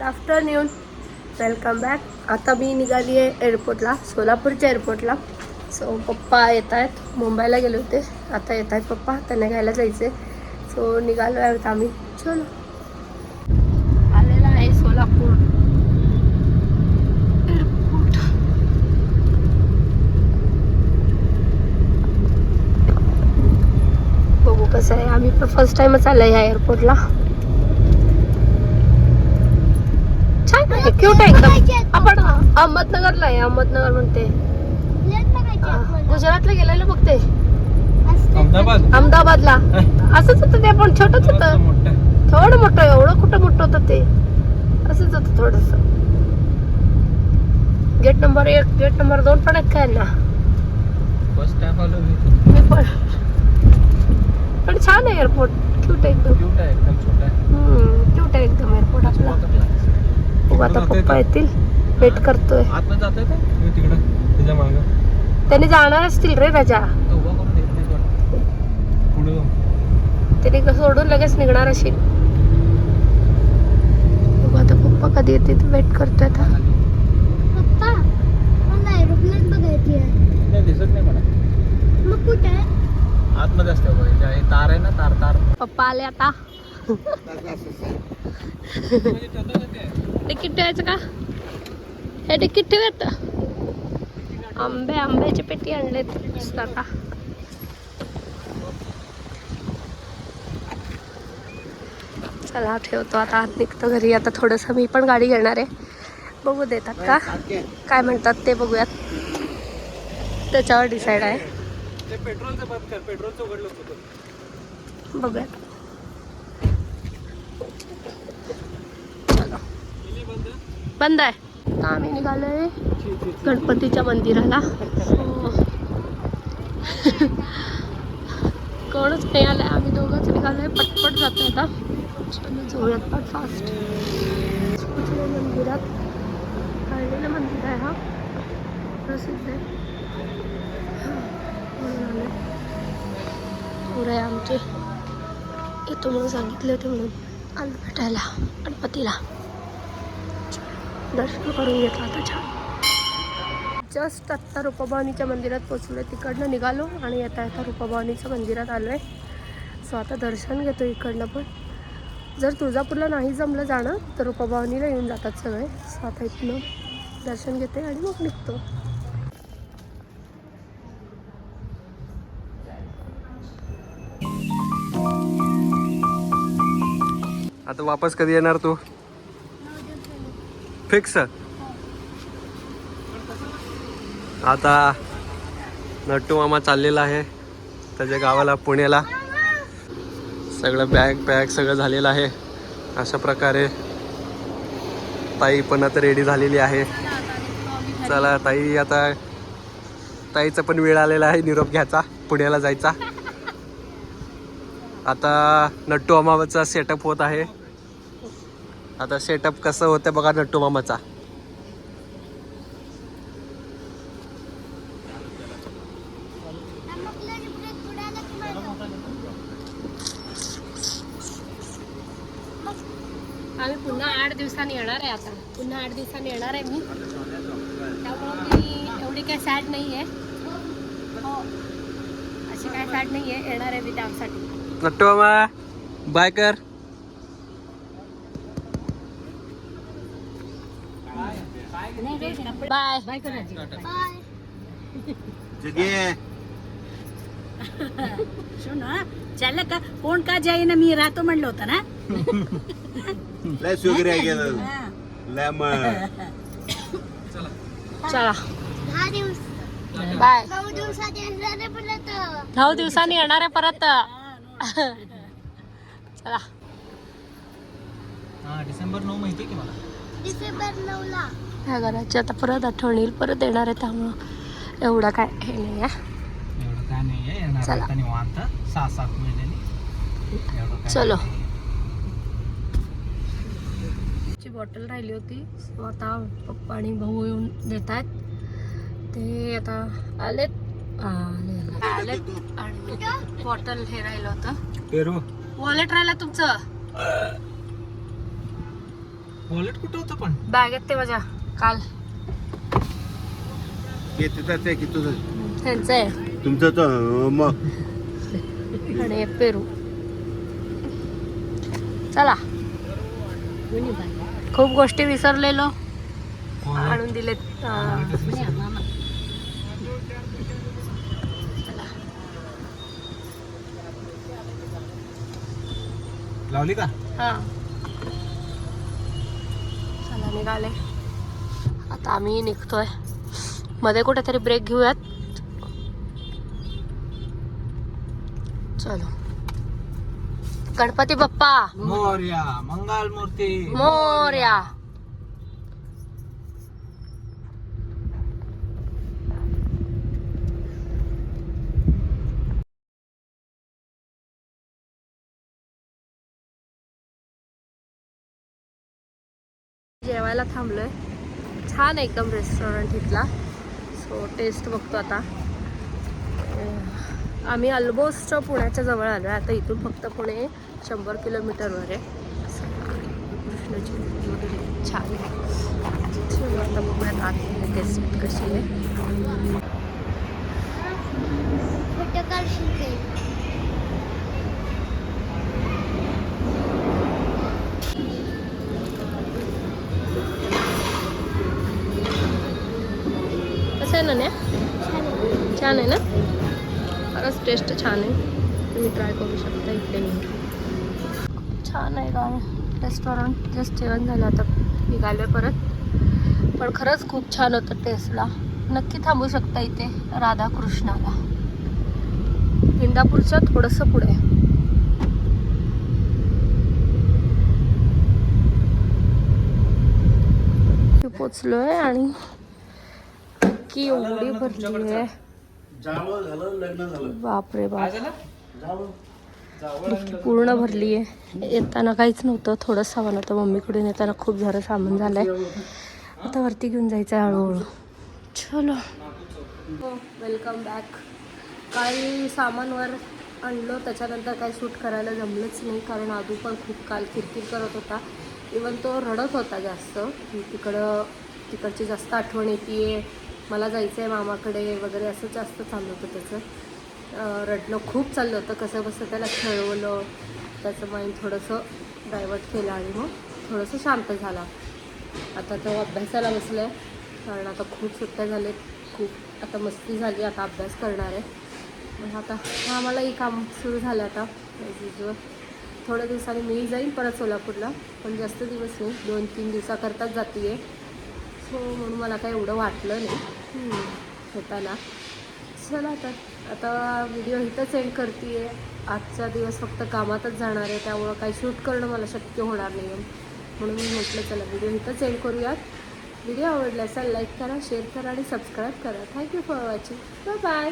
Afternoon, welcome back. आता मी निघाली आहे एअरपोर्टला, सोलापूरच्या एअरपोर्टला. सो पप्पा येत आहेत, मुंबईला गेले होते, आता येत आहेत पप्पा, त्यांना घ्यायला जायचे. सो निघालो आहे आम्ही. चलो, आलेला आहे सोलापूर एअरपोर्ट. बघू कसं आहे, आम्ही पण फर्स्ट टाइमच आलो ह्या एअरपोर्टला. छान आहे, क्यूट आहे एकदम. आपण अहमदनगरला आहे, अहमदनगर म्हणते, गुजरातला गेलेलो बघ ते, अहमदाबादला. असंच होतं ते, पण छोटंच होतं, थोडं मोठं, एवढं कुठं मोठं होतं ते, असंच होतं थोडस. गेट नंबर 1, गेट नंबर 2 पण आहेत काय ना. मी पण छान आहे एअरपोर्ट, क्यूट आहे एकदम. क्यूट आहे एकदम एअरपोर्ट आपला. बघू आता पप्पा येतील, वेट करतोय. त्यांनी जाणार असतील रे राजा, त्यांनी सोडून लगेच निघणार असेल. बघू आता पप्पा कधी येतील, वेट करतोय आता. पप्पा मला एरोप्लेन बघायची आहे. दिसत नाही मला. मग कुठे आहे? आतमध्ये असते बघायची आहे, तार आहे ना, तार तार. पप्पा आले आता. तिकीट ठेवायचं का? हे तिकीट ठेवत. आंब्याची पेटी आणलेत आता. चला ठेवतो आता, आत निघतो घरी. आता थोडंसं मी पण गाडी घेणार आहे, बघू देतात का, काय म्हणतात ते बघूयात, त्याच्यावर डिसाईड आहे. बघूयात. चलो, बंद आहे. आता आम्ही निघालोय गणपतीच्या मंदिराला. कोणच नाही आलंय, आम्ही दोघंच निघालोय. पटपट जातोय आता, जाऊयात पण फास्ट. मंदिरात काढलेलं मंदिर आहे, हा प्रसिद्ध आहे. पुढे आमचे येतो म्हणून सांगितले होते, म्हणून आलो भेटायला गणपतीला. दर्शन करून घेतलं आता छान. जस्ट आत्ता रूपाभवानीच्या मंदिरात पोचलो, तिकडनं निघालो आणि येता येता रूपाभवानीच्या मंदिरात आलो आहे. सो आता दर्शन घेतो इकडनं पण. जर तुळजापूरला नाही जमलं जाणं तर रूपाभवानीला येऊन जातात सगळे. सो आता इथनं दर्शन घेते आणि मग निघतो. आता वापस कधी येणार तू? फिक्स. आता नट्टू मामा चाललेला आहे त्याच्या गावाला, पुण्याला. सगळं बॅग पॅक सगळं झालेलं आहे. अशा प्रकारे ताई पण आता रेडी झालेली आहे. चला ताई, आता ताईचा पण वेळ आलेला आहे निरोप घ्यायचा, पुण्याला जायचा. आता नट्टू मामाचा सेटअप होत आहे. आता सेटअप कसं होतं बघा नट्टू मामाचा. आम्ही पुन्हा 8 दिवसांनी येणार आहे. आता पुन्हा 8 दिवसांनी येणार आहे मी, त्यामुळं मी एवढी काही सॅड नाही आहे. हो, अशी काय सॅड नाही आहे, येणार आहे मी त्यासाठी. नट्टू मामा बाय कर. Bye bye. ना चल का कोण का जाईना, मी राहतो म्हणलं होतं ना. चला, 10 दिवस बाय. 9 दिवसात येणार आहे परत. 9 दिवसांनी येणार आहे परत. चला. डिसेंबर 9 माहिती की मला. डिसेंबर 9 ला ह्या घराची आता परत आठवण येईल, परत येणार आहे, त्यामुळं एवढं काय हे नाही आहे. एवढं काय नाही आहे, येणार चला. आता निवांत 6-7 महिन्यांनी. चलो. ची बॉटल राहिली होती, सो आता पप्पा आणि भाऊ येऊन देत आहेत. ते आता आलेत आणि बॉटल हे राहिलं होतं, वॉलेट राहिलं तुमचं. वॉलेट कुठं होतं पण? बॅगेत ते माझ्या काल त्यांचं आहे तुमचं तर मग आणि पेरू. चला खूप गोष्टी विसरलेलो आणून दिलेत. लावली का? हा चला निघाले आता आम्ही निघतोय. मध्ये कुठेतरी ब्रेक घेऊयात. चलो. गणपती बाप्पा मोरया, मंगल मूर्ती मोरया. जेवायला थांबलोय. छान एकदम रेस्टॉरंट इथला. सो टेस्ट बघतो आता. आम्ही ऑलमोस्ट पुण्याच्या जवळ आलो आहे. आता इथून फक्त पुणे 100 किलोमीटरवर आहे. कृष्णाची मूर्ती वगैरे छान आहे. आता बघूयात आत टेस्ट कशी आहे. कसं आहे ना? छान आहे ना? खरंच टेस्ट छान आहे. तुम्ही ट्राय करू शकता इकडे. छान आहे गाव रेस्टॉरंट. जस्ट जेवण झालं आता निघालोय परत. पण खरंच खूप छान होतं टेस्टला. नक्की थांबू शकता इथे राधाकृष्णाला. इंदापूरच्या थोडंसं पुढे. पोचलोय आणि की एवढी भरली आहे. बापरे बाप पूर्ण भरली आहे. येताना काहीच नव्हतं. थोडं सामान होतं मम्मीकडून. येताना खूप सारं सामान झालंय. आता वरती घेऊन जायचं आहे हळूहळू. चलो वेलकम बॅक. काही सामानवर आणलं त्याच्यानंतर काही शूट करायला जमलंच नाही. कारण आदू पण खूप काल किरकिर करत होता. इवन तो रडत होता जास्त. तिकडची जास्त आठवण येते. मला जायचं आहे मामाकडे वगैरे असं जास्त चाललं होतं त्याचं. रडणं खूप चाललं होतं. कसं बसं त्याला खेळवलं. त्याचं माइंड थोडंसं डायवर्ट केलं आणि मग थोडंसं शांत झाला. आता तो अभ्यासाला बसला आहे. कारण आता खूप सुट्ट्या झालेत. खूप आता मस्ती झाली. आता अभ्यास करणार आहे. मग आता आम्हालाही काम सुरू झालं आता ॲज युजल. थोड्या दिवसांनी मी जाईन परत सोलापूरला. पण जास्त दिवस नाही. 2-3 दिवसाकरताच जाते आहे. सो म्हणून मला काही एवढं वाटलं नाही होताना. चला तर आता व्हिडिओ इथंच एंड करते आहे. आजचा दिवस फक्त कामातच जाणार आहे. त्यामुळं काही शूट करणं मला शक्य होणार नाही आहे. म्हणून मी म्हटलं चला व्हिडिओ इथंच एंड करूयात. व्हिडिओ आवडला असेल लाईक करा, शेअर करा आणि सबस्क्राईब करा. Thank you for watching. बाय.